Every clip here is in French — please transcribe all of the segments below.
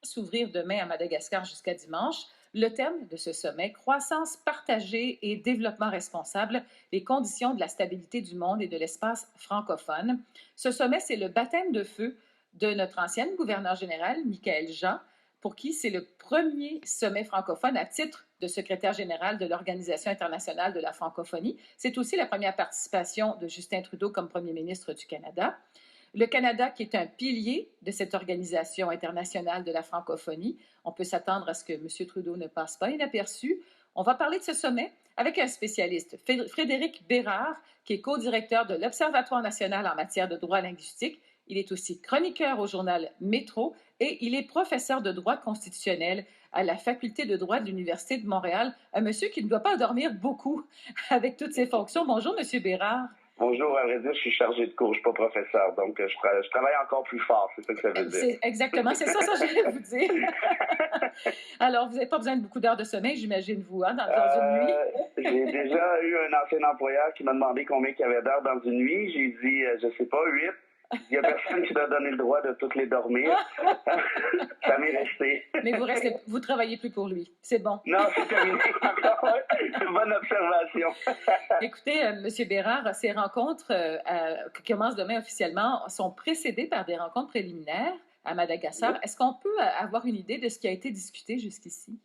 S'ouvrir demain à Madagascar jusqu'à dimanche. Le thème de ce sommet, croissance partagée et développement responsable, les conditions de la stabilité du monde et de l'espace francophone. Ce sommet, c'est le baptême de feu de notre ancienne gouverneure générale, Michaëlle Jean, pour qui c'est le premier sommet francophone à titre de secrétaire général de l'Organisation internationale de la francophonie. C'est aussi la première participation de Justin Trudeau comme premier ministre du Canada. Le Canada, qui est un pilier de cette organisation internationale de la francophonie, on peut s'attendre à ce que M. Trudeau ne passe pas inaperçu. On va parler de ce sommet avec un spécialiste, Frédéric Bérard, qui est co-directeur de l'Observatoire national en matière de droit linguistique. Il est aussi chroniqueur au journal Métro et il est professeur de droit constitutionnel à la faculté de droit de l'Université de Montréal. Un monsieur qui ne doit pas dormir beaucoup avec toutes ses fonctions. Bonjour, M. Bérard. Bonjour, à vrai dire, je suis chargé de cours, je suis pas professeur, donc je travaille encore plus fort, c'est ça que ça veut dire. Exactement, c'est ça que j'allais vous dire. Alors, vous n'avez pas besoin de beaucoup d'heures de sommeil, j'imagine, vous, hein, dans une nuit? J'ai déjà eu un ancien employeur qui m'a demandé combien il y avait d'heures dans une nuit. J'ai dit, je sais pas, 8. Il n'y a personne qui doit donner le droit de toutes les dormir. Ça m'est resté. Mais vous travaillez plus pour lui. C'est bon. Non, c'est terminé. Bonne observation. Écoutez, M. Bérard, ces rencontres qui commencent demain officiellement sont précédées par des rencontres préliminaires à Madagascar. Oui. Est-ce qu'on peut avoir une idée de ce qui a été discuté jusqu'ici?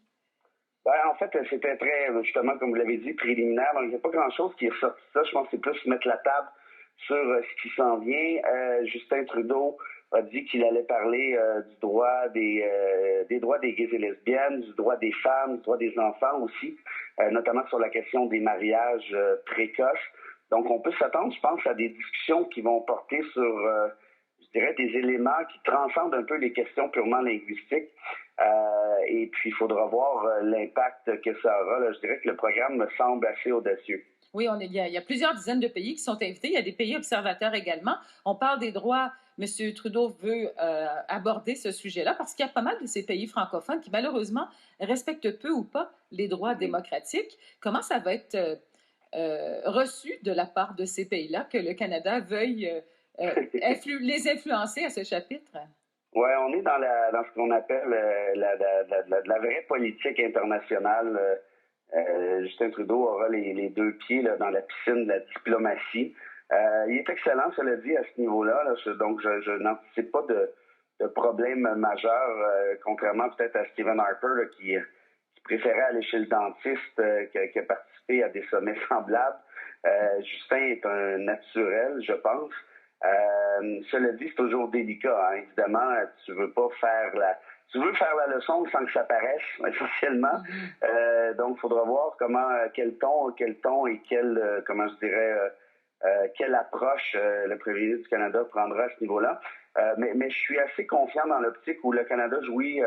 Ben, en fait, c'était très, justement, comme vous l'avez dit, préliminaire. Donc, il n'y a pas grand-chose qui est sorti de ça. Je pense que c'est plus mettre la table sur ce qui s'en vient. Justin Trudeau a dit qu'il allait parler du droit des droits des gays et lesbiennes, du droit des femmes, du droit des enfants aussi, notamment sur la question des mariages précoces. Donc, on peut s'attendre, je pense, à des discussions qui vont porter sur, je dirais, des éléments qui transcendent un peu les questions purement linguistiques. Et puis, il faudra voir l'impact que ça aura. Là. Je dirais que le programme me semble assez audacieux. Oui, il y a plusieurs dizaines de pays qui sont invités. Il y a des pays observateurs également. On parle des droits. M. Trudeau veut aborder ce sujet-là parce qu'il y a pas mal de ces pays francophones qui, malheureusement, respectent peu ou pas les droits démocratiques. Comment ça va être reçu de la part de ces pays-là que le Canada veuille les influencer à ce chapitre? Oui, on est dans ce qu'on appelle la vraie politique internationale. Justin Trudeau aura les deux pieds là, dans la piscine de la diplomatie. Il est excellent, cela dit, à ce niveau-là. Là, donc, je n'anticipe pas de problème majeur, contrairement peut-être à Stephen Harper là, qui préférait aller chez le dentiste, qui a participé à des sommets semblables. Justin est un naturel, je pense. Cela dit, c'est toujours délicat. Hein. Évidemment, tu veux faire la leçon sans que ça paraisse, essentiellement. Donc, il faudra voir quel ton et comment je dirais, quelle approche le premier ministre du Canada prendra à ce niveau-là. Mais je suis assez confiant dans l'optique où le Canada jouit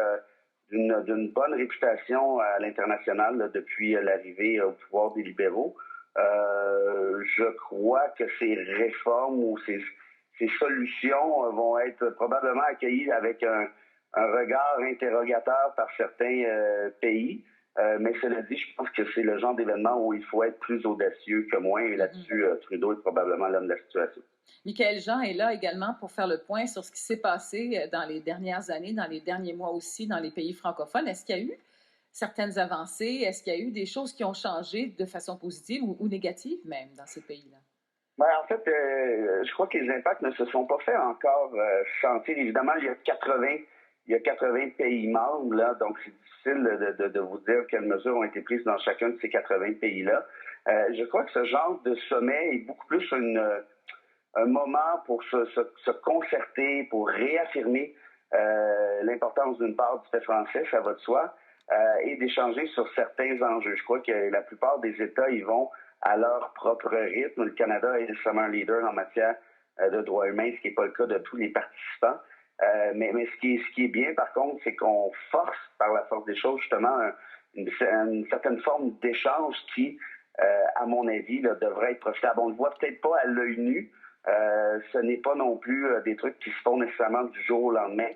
d'une bonne réputation à l'international là, depuis l'arrivée au pouvoir des libéraux. Je crois que ces réformes ou ces solutions vont être probablement accueillies avec un regard interrogateur par certains pays. Mais cela dit, je pense que c'est le genre d'événement où il faut être plus audacieux que moins. Et là-dessus, Trudeau est probablement l'homme de la situation. Michaëlle Jean est là également pour faire le point sur ce qui s'est passé dans les dernières années, dans les derniers mois aussi, dans les pays francophones. Est-ce qu'il y a eu certaines avancées? Est-ce qu'il y a eu des choses qui ont changé de façon positive ou négative même dans ces pays-là? Ben, en fait, je crois que les impacts ne se sont pas fait encore sentir. Évidemment, il y a 80 pays membres, là, donc c'est difficile de vous dire quelles mesures ont été prises dans chacun de ces 80 pays-là. Je crois que ce genre de sommet est beaucoup plus un moment pour se concerter, pour réaffirmer l'importance d'une part du fait français, ça va de soi, et d'échanger sur certains enjeux. Je crois que la plupart des États y vont à leur propre rythme. Le Canada est nécessairement un leader en matière de droits humains, ce qui n'est pas le cas de tous les participants. Mais ce qui est bien, par contre, c'est qu'on force, par la force des choses, justement, une certaine forme d'échange qui, à mon avis, là, devrait être profitable. On ne le voit peut-être pas à l'œil nu. Ce n'est pas non plus des trucs qui se font nécessairement du jour au lendemain.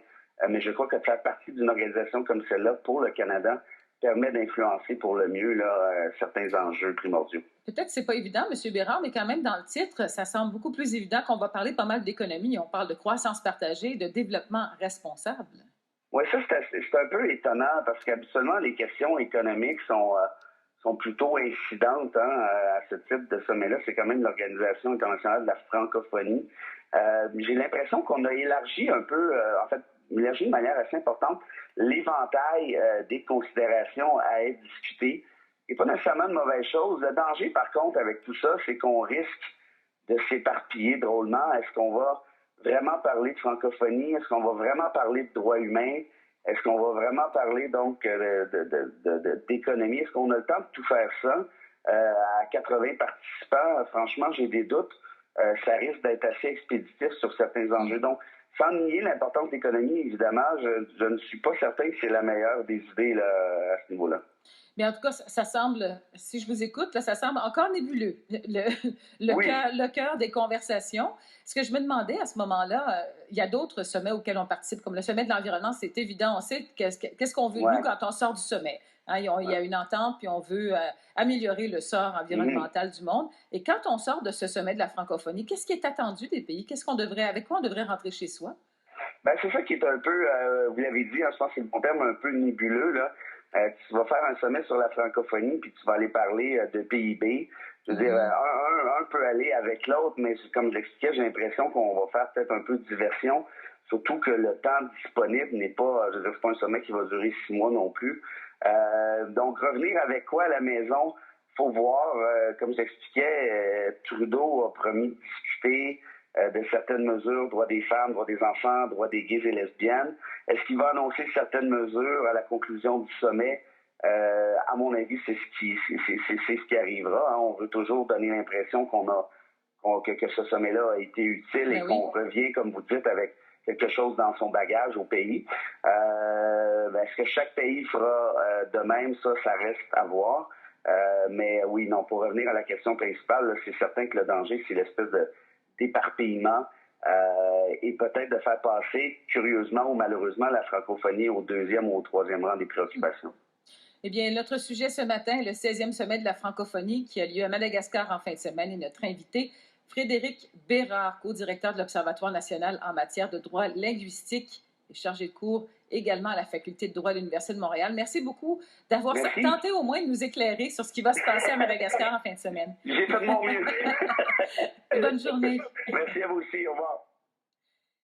Mais je crois que faire partie d'une organisation comme celle-là pour le Canada permet d'influencer pour le mieux là, certains enjeux primordiaux. Peut-être que c'est pas évident, M. Bérard, mais quand même, dans le titre, ça semble beaucoup plus évident qu'on va parler pas mal d'économie. On parle de croissance partagée, de développement responsable. Oui, ça, c'est un peu étonnant parce qu'habituellement, les questions économiques sont plutôt incidentes à ce type de sommet-là. C'est quand même l'Organisation internationale de la francophonie. J'ai l'impression qu'on a élargi un peu, en fait, élargi de manière assez importante l'éventail des considérations à être discutées. Et pas nécessairement de mauvaise chose. Le danger, par contre, avec tout ça, c'est qu'on risque de s'éparpiller drôlement. Est-ce qu'on va vraiment parler de francophonie? Est-ce qu'on va vraiment parler de droits humains? Est-ce qu'on va vraiment parler donc d'économie? Est-ce qu'on a le temps de tout faire ça? À 80 participants, franchement, j'ai des doutes. Ça risque d'être assez expéditif sur certains enjeux. Donc, sans nier l'importance de l'économie, évidemment, je ne suis pas certain que c'est la meilleure des idées là, à ce niveau-là. Mais en tout cas, ça semble, si je vous écoute, là, ça semble encore nébuleux, Oui. le cœur des conversations. Ce que je me demandais à ce moment-là, il y a d'autres sommets auxquels on participe, comme le sommet de l'environnement, c'est évident, on sait qu'est-ce qu'on veut, nous, quand on sort du sommet. Hein, il y a une entente, puis on veut améliorer le sort environnemental du monde. Et quand on sort de ce sommet de la francophonie, qu'est-ce qui est attendu des pays? Avec quoi on devrait rentrer chez soi? Ben, c'est ça qui est un peu, vous l'avez dit, je pense que c'est le bon terme, un peu nébuleux, là. Tu vas faire un sommet sur la francophonie, puis tu vas aller parler de PIB. Je veux dire, un peut aller avec l'autre, mais comme je l'expliquais, j'ai l'impression qu'on va faire peut-être un peu de diversion, surtout que le temps disponible n'est pas, je veux dire, c'est pas un sommet qui va durer 6 mois non plus. Donc, revenir avec quoi à la maison? Faut voir, comme j'expliquais, Trudeau a promis de discuter de certaines mesures, droits des femmes, droits des enfants, droits des gays et lesbiennes. Est-ce qu'il va annoncer certaines mesures à la conclusion du sommet? À mon avis, c'est ce qui arrivera. Hein. On veut toujours donner l'impression que ce sommet-là a été utile et qu'on revient, comme vous dites, avec quelque chose dans son bagage au pays. Est-ce que chaque pays fera de même? Ça reste à voir. Mais oui, non, pour revenir à la question principale, là, c'est certain que le danger, c'est l'espèce d'éparpillement et peut-être de faire passer, curieusement ou malheureusement, la francophonie au deuxième ou au troisième rang des préoccupations. Eh bien, notre sujet ce matin est le 16e sommet de la francophonie qui a lieu à Madagascar en fin de semaine et notre invité, Frédéric Bérard, co-directeur de l'Observatoire national en matière de droit linguistique et chargé de cours également à la Faculté de droit de l'Université de Montréal. Merci beaucoup d'avoir tenté au moins de nous éclairer sur ce qui va se passer à Madagascar en fin de semaine. J'ai fait de mon mieux. Bonne journée. Merci à vous aussi. Au revoir.